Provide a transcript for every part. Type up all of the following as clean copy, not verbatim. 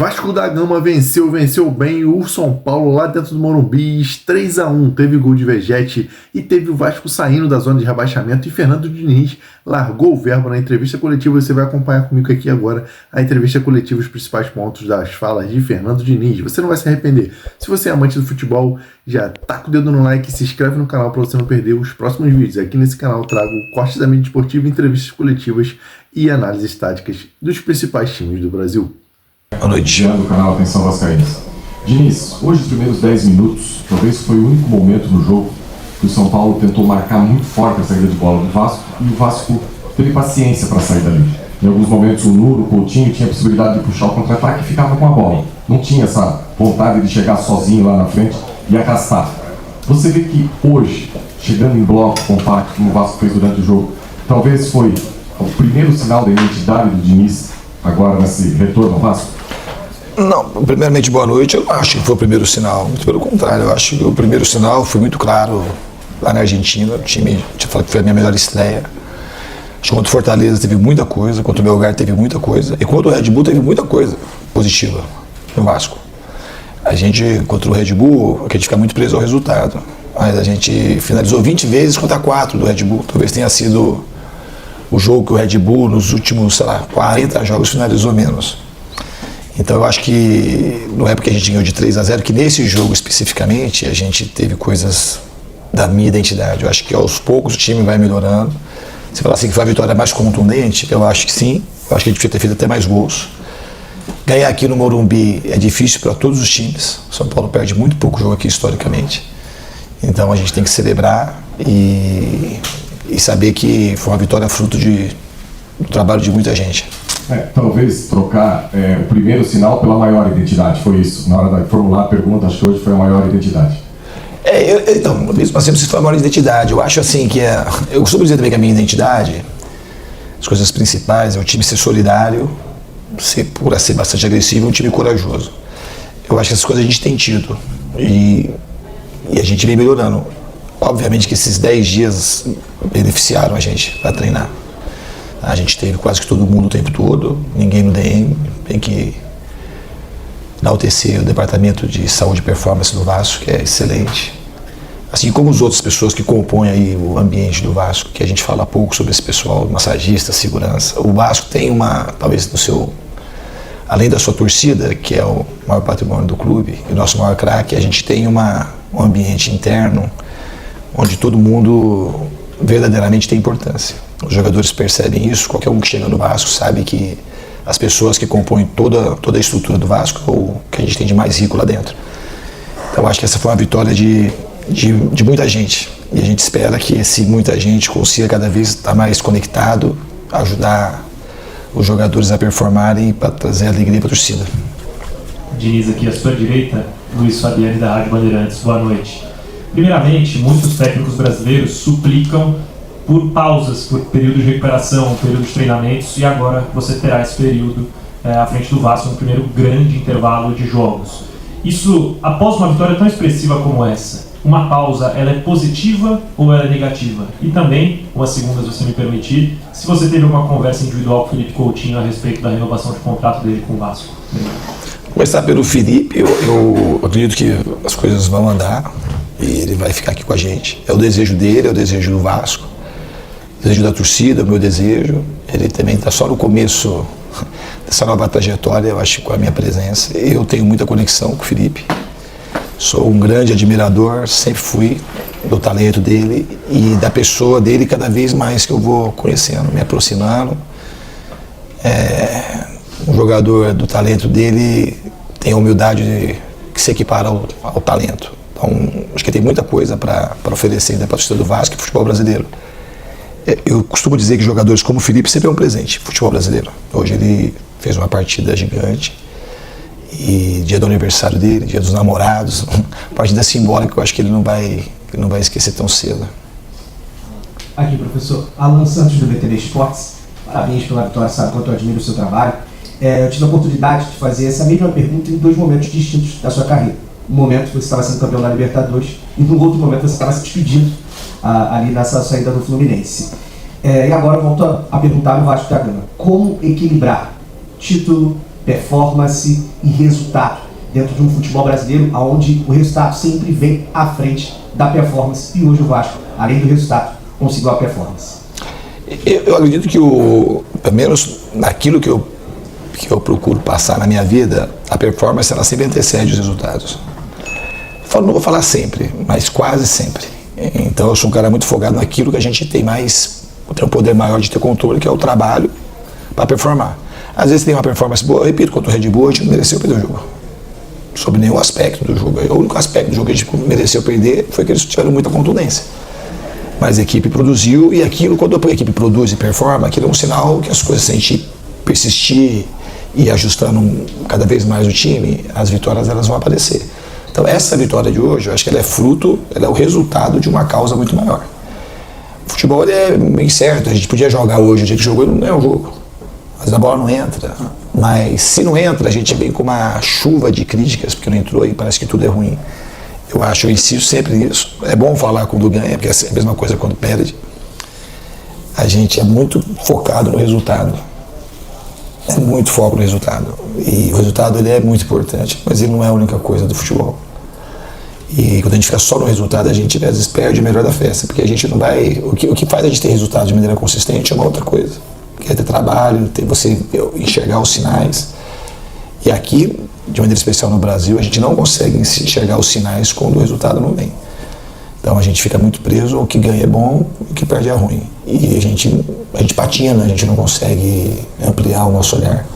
Vasco da Gama venceu bem o São Paulo lá dentro do Morumbi, 3-1, teve gol de Vegete e teve o Vasco saindo da zona de rebaixamento e Fernando Diniz largou o verbo na entrevista coletiva. Você vai acompanhar comigo aqui agora a entrevista coletiva, os principais pontos das falas de Fernando Diniz. Você não vai se arrepender. Se você é amante do futebol, já taca o dedo no like e se inscreve no canal para você não perder os próximos vídeos. Aqui nesse canal eu trago cortes da mídia esportiva, entrevistas coletivas e análises táticas dos principais times do Brasil. Boa noite. Do canal Atenção Vascaínos. Diniz, hoje os primeiros 10 minutos, talvez foi o único momento no jogo que o São Paulo tentou marcar muito forte a saída de bola do Vasco e o Vasco teve paciência para sair dali. Em alguns momentos o Nuno, o Coutinho tinha a possibilidade de puxar o contra-ataque e ficava com a bola. Não tinha essa vontade de chegar sozinho lá na frente e arrastar. Você vê que hoje, chegando em bloco compacto, como o Vasco fez durante o jogo, talvez foi o primeiro sinal da identidade do Diniz agora nesse retorno ao Vasco? Não, primeiramente boa noite. Eu não acho que foi o primeiro sinal, muito pelo contrário. Eu acho que o primeiro sinal foi muito claro lá na Argentina. O time, te falo que foi a minha melhor estreia. Acho que contra o Fortaleza teve muita coisa, contra o Melgar teve muita coisa, e contra o Red Bull teve muita coisa positiva no Vasco. A gente, contra o Red Bull, a gente fica muito preso ao resultado, mas a gente finalizou 20 vezes contra 4 do Red Bull. Talvez tenha sido o jogo que o Red Bull, nos últimos, 40 jogos, finalizou menos. Então eu acho que não é porque a gente ganhou de 3-0, que nesse jogo especificamente a gente teve coisas da minha identidade. Eu acho que aos poucos o time vai melhorando. Se falar assim que foi a vitória mais contundente, eu acho que sim. Eu acho que a gente devia ter feito até mais gols. Ganhar aqui no Morumbi é difícil para todos os times. O São Paulo perde muito pouco jogo aqui historicamente. Então a gente tem que celebrar e saber que foi uma vitória fruto do trabalho de muita gente. Talvez trocar o primeiro sinal pela maior identidade, foi isso. Na hora de formular a pergunta, acho que hoje foi a maior identidade. Então, mesmo assim, você foi a maior identidade. Eu acho assim que eu costumo dizer também que a minha identidade, as coisas principais, é o time ser solidário, por ser bastante agressivo, um time corajoso. Eu acho que essas coisas a gente tem tido e a gente vem melhorando. Obviamente que esses 10 dias beneficiaram a gente para treinar. A gente teve quase que todo mundo o tempo todo, ninguém no DM, tem que enaltecer o Departamento de Saúde e Performance do Vasco, que é excelente. Assim como as outras pessoas que compõem aí o ambiente do Vasco, que a gente fala pouco sobre esse pessoal, massagista, segurança. O Vasco tem talvez além da sua torcida, que é o maior patrimônio do clube, e o nosso maior craque, a gente tem um ambiente interno onde todo mundo verdadeiramente tem importância. Os jogadores percebem isso, qualquer um que chega no Vasco sabe que as pessoas que compõem toda a estrutura do Vasco é o que a gente tem de mais rico lá dentro. Então acho que essa foi uma vitória de muita gente, e a gente espera que muita gente consiga cada vez estar mais conectado, ajudar os jogadores a performarem para trazer alegria para a torcida. Diniz, aqui à sua direita, Luiz Fabiani da Rádio Bandeirantes, boa noite. Primeiramente, muitos técnicos brasileiros suplicam por pausas, por período de recuperação, período de treinamentos, e agora você terá esse período à frente do Vasco no primeiro grande intervalo de jogos. Isso, após uma vitória tão expressiva como essa, uma pausa, ela é positiva ou ela é negativa? E também, uma segunda, se você me permitir, se você teve uma conversa individual com o Felipe Coutinho a respeito da renovação de contrato dele com o Vasco. Começar pelo Felipe, eu acredito que as coisas vão andar e ele vai ficar aqui com a gente. É o desejo dele, é o desejo do Vasco, o desejo da torcida, o meu desejo. Ele também está só no começo dessa nova trajetória, eu acho, com a minha presença. Eu tenho muita conexão com o Felipe, sou um grande admirador, sempre fui, do talento dele e da pessoa dele cada vez mais que eu vou conhecendo, me aproximando. Um jogador do talento dele tem a humildade que se equipara ao talento. Então, acho que tem muita coisa para oferecer ainda para a torcida do Vasco e futebol brasileiro. Eu costumo dizer que jogadores como o Felipe sempre é um presente no futebol brasileiro. Hoje ele fez uma partida gigante, e dia do aniversário dele, dia dos namorados, partida simbólica que eu acho que ele não vai esquecer tão cedo. Aqui, professor, Alan Santos do BTV Esportes, parabéns pela vitória, sabe quanto eu admiro o seu trabalho. Eu tive a oportunidade de fazer essa mesma pergunta em 2 momentos distintos da sua carreira. Um momento você estava sendo campeão da Libertadores e no outro momento você estava se despedindo ali nessa saída do Fluminense. E agora eu volto a perguntar no Vasco da Gama. Como equilibrar título, performance e resultado dentro de um futebol brasileiro onde o resultado sempre vem à frente da performance, e hoje o Vasco, além do resultado, conseguiu a performance. Eu acredito que, pelo menos naquilo que eu procuro passar na minha vida, a performance ela sempre antecede os resultados. Não vou falar sempre, mas quase sempre. Então eu sou um cara muito focado naquilo que a gente tem um poder maior de ter controle, que é o trabalho para performar. Às vezes tem uma performance boa, eu repito, contra o Red Bull a gente não mereceu perder o jogo. Sobre nenhum aspecto do jogo. O único aspecto do jogo que a gente mereceu perder foi que eles tiveram muita contundência. Mas a equipe produziu, e aquilo, quando a equipe produz e performa, aquilo é um sinal que as coisas, se a gente persistir e ir ajustando cada vez mais o time, as vitórias elas vão aparecer. Então essa vitória de hoje, eu acho que ela é o resultado de uma causa muito maior. O futebol ele é meio certo, a gente podia jogar hoje, o dia que jogou não é um jogo. Mas a bola não entra. Mas se não entra, a gente vem com uma chuva de críticas, porque não entrou e parece que tudo é ruim. Eu insisto sempre nisso. É bom falar quando ganha, porque é a mesma coisa quando perde. A gente é muito focado no resultado. É muito foco no resultado. E o resultado ele é muito importante, mas ele não é a única coisa do futebol. E quando a gente fica só no resultado, a gente às vezes perde o melhor da festa, porque a gente não vai... O que faz a gente ter resultado de maneira consistente é uma outra coisa. Que é ter trabalho, você enxergar os sinais. E aqui, de maneira especial no Brasil, a gente não consegue enxergar os sinais quando o resultado não vem. Então a gente fica muito preso, o que ganha é bom, o que perde é ruim. E a gente patina, a gente não consegue ampliar o nosso olhar.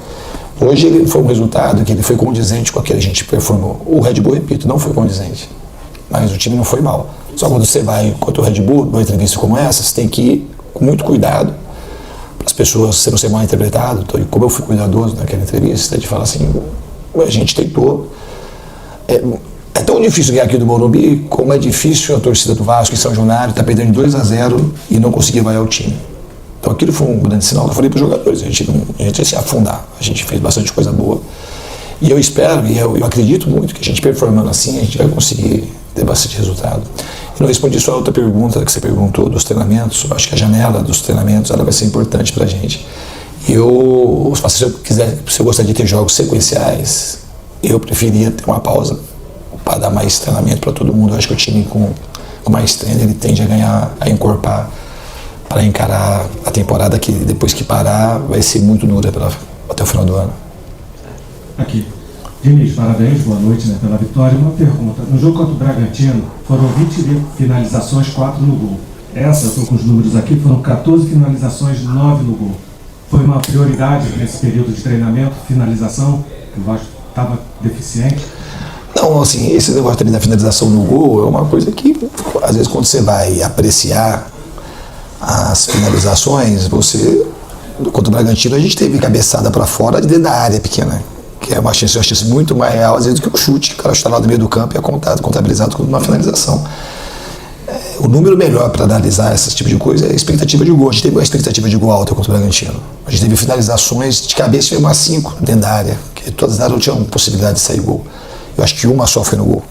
Hoje ele foi um resultado que ele foi condizente com aquele que a gente performou. O Red Bull, repito, não foi condizente. Mas o time não foi mal. Só quando você vai contra o Red Bull, numa entrevista como essa, você tem que ir com muito cuidado, as pessoas você não ser mal interpretado. Então, como eu fui cuidadoso naquela entrevista, de falar assim, a gente tentou. É tão difícil ganhar aqui do Morumbi, como é difícil a torcida do Vasco em São Januário estar perdendo 2-0 e não conseguir vaiar o time. Então aquilo foi um grande sinal que eu falei para os jogadores, a gente ia se afundar, a gente fez bastante coisa boa. E eu espero, e eu acredito muito que a gente performando assim, a gente vai conseguir ter bastante resultado. Eu não respondi só a outra pergunta que você perguntou dos treinamentos. Eu acho que a janela dos treinamentos ela vai ser importante para a gente. Se eu gostaria de ter jogos sequenciais, eu preferia ter uma pausa para dar mais treinamento para todo mundo. Eu acho que o time com mais treino ele tende a encorpar para encarar a temporada que depois que parar vai ser muito dura até o final do ano. Aqui. Diniz, parabéns, boa noite pela vitória. Uma pergunta. No jogo contra o Bragantino, foram 20 finalizações, 4 no gol. Eu estou com os números aqui, foram 14 finalizações, 9 no gol. Foi uma prioridade nesse período de treinamento, finalização, que o Vasco estava deficiente? Não, assim, esse negócio também da finalização no gol é uma coisa que, às vezes, quando você vai apreciar as finalizações, contra o Bragantino, a gente teve cabeçada para fora de dentro da área pequena, que é uma chance muito mais real, às vezes, do que o chute. O cara está lá no meio do campo e é contabilizado como uma finalização. O número melhor para analisar esse tipo de coisa é a expectativa de gol. A gente teve uma expectativa de gol alta contra o Bragantino. A gente teve finalizações de cabeça, foi umas 5 dentro da área, que todas as áreas não tinham possibilidade de sair gol. Eu acho que uma só foi no gol.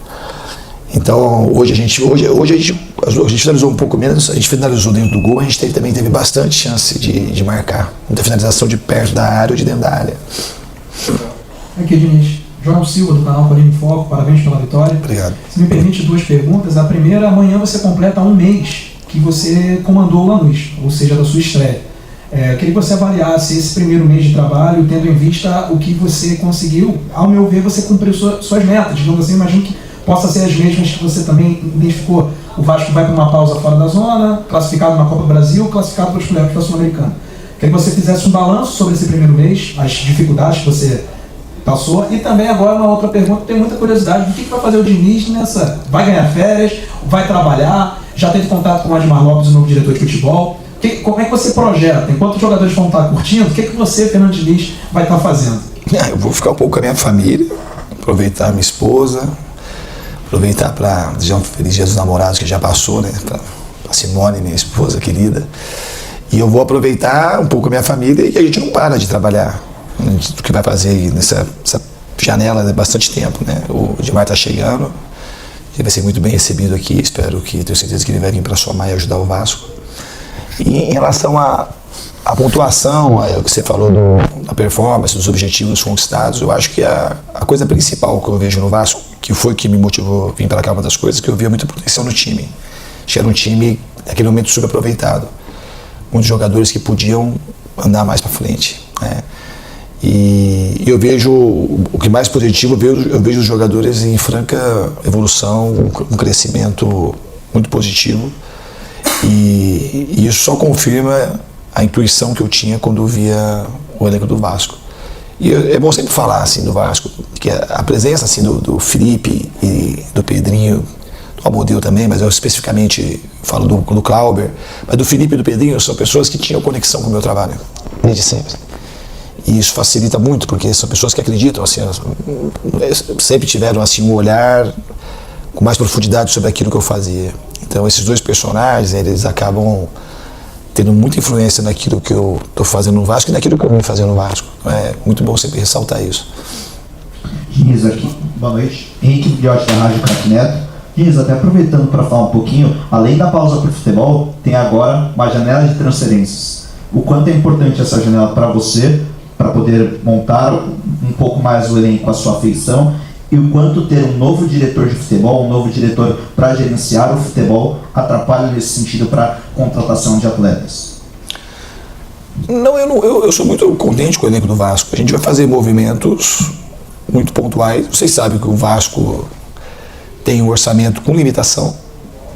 Então, hoje a gente finalizou um pouco menos, a gente finalizou dentro do gol, a gente também teve bastante chance de marcar. Muita finalização de perto da área ou de dentro da área. Aqui, Diniz. João Silva, do canal Colina em Foco, parabéns pela vitória. Obrigado. Se me permite 2 perguntas. A primeira, amanhã você completa 1 mês que você comandou o Lanús, ou seja, da sua estreia. Eu queria que você avaliasse esse primeiro mês de trabalho, tendo em vista o que você conseguiu. Ao meu ver, você cumpriu suas metas. Digamos assim, imagino que possa ser as mesmas que você também identificou. O Vasco vai para uma pausa fora da zona, classificado na Copa do Brasil, classificado para os playoffs da Sul-Americana. Queria que você fizesse um balanço sobre esse primeiro mês, as dificuldades que você passou, e também agora uma outra pergunta, tenho muita curiosidade, do que vai fazer o Diniz nessa... Vai ganhar férias, vai trabalhar, já teve contato com o Admar Lopes, o novo diretor de futebol, como é que você projeta? Enquanto os jogadores vão estar curtindo, o que você, Fernando Diniz, vai estar fazendo? Eu vou ficar um pouco com a minha família, aproveitar a minha esposa, aproveitar para desejar um feliz dia dos namorados que já passou, né, para Simone, minha esposa querida, e eu vou aproveitar um pouco a minha família e a gente não para de trabalhar. O que vai fazer nessa janela é bastante tempo, né? O Edmar está chegando, ele vai ser muito bem recebido aqui, tenho certeza que ele vai vir para somar e ajudar o Vasco. E em relação A pontuação, o que você falou da performance, dos objetivos conquistados, eu acho que a coisa principal que eu vejo no Vasco, que foi que me motivou a vir para cá, uma das coisas, que eu via muita potencial no time. Acho que era um time, naquele momento, super aproveitado. Muitos jogadores que podiam andar mais para frente, né? E eu vejo, o que mais positivo, eu vejo os jogadores em franca evolução, um crescimento muito positivo. E isso só confirma a intuição que eu tinha quando eu via o elenco do Vasco. E é bom sempre falar assim, do Vasco, que a presença assim, do Felipe e do Pedrinho, do Amodeu também, mas eu especificamente falo do Clauber, mas do Felipe e do Pedrinho são pessoas que tinham conexão com o meu trabalho, desde sempre. E isso facilita muito, porque são pessoas que acreditam, assim, sempre tiveram assim, um olhar com mais profundidade sobre aquilo que eu fazia. Então esses dois personagens, eles acabam tendo muita influência naquilo que eu estou fazendo no Vasco e naquilo que eu vim fazendo no Vasco. É muito bom sempre ressaltar isso. Diniz aqui, boa noite. Henrique Guilhote da Rádio Craque Neto. Diniz, até aproveitando para falar um pouquinho, além da pausa para o futebol, tem agora uma janela de transferências. O quanto é importante essa janela para você, para poder montar um pouco mais o elenco à sua afeição, e o quanto ter um novo diretor de futebol, um novo diretor para gerenciar o futebol, atrapalha nesse sentido para contratação de atletas? Não, eu sou muito contente com o elenco do Vasco. A gente vai fazer movimentos muito pontuais. Vocês sabem que o Vasco tem um orçamento com limitação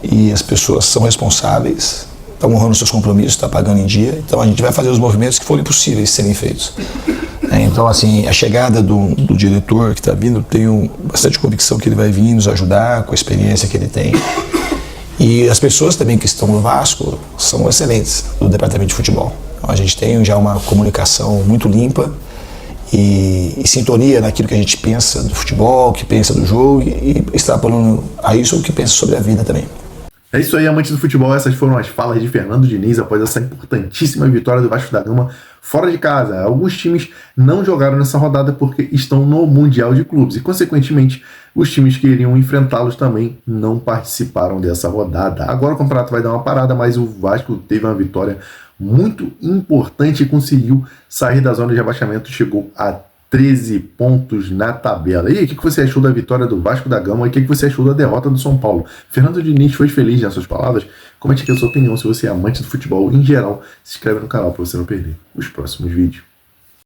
e as pessoas são responsáveis, estão honrando seus compromissos, estão pagando em dia. Então a gente vai fazer os movimentos que forem possíveis de serem feitos. Então, assim, a chegada do diretor que está vindo, tenho bastante convicção que ele vai vir nos ajudar com a experiência que ele tem. E as pessoas também que estão no Vasco são excelentes do departamento de futebol. Então, a gente tem já uma comunicação muito limpa e sintonia naquilo que a gente pensa do futebol, que pensa do jogo e extrapolando a isso o que pensa sobre a vida também. É isso aí, amantes do futebol. Essas foram as falas de Fernando Diniz após essa importantíssima vitória do Vasco da Gama fora de casa. Alguns times não jogaram nessa rodada porque estão no Mundial de Clubes e, consequentemente, os times que iriam enfrentá-los também não participaram dessa rodada. Agora o campeonato vai dar uma parada, mas o Vasco teve uma vitória muito importante e conseguiu sair da zona de rebaixamento, chegou a 13 pontos na tabela. E aí, o que você achou da vitória do Vasco da Gama e o que você achou da derrota do São Paulo? Fernando Diniz foi feliz nas suas palavras? Comente aqui a sua opinião. Se você é amante do futebol em geral, se inscreve no canal para você não perder os próximos vídeos.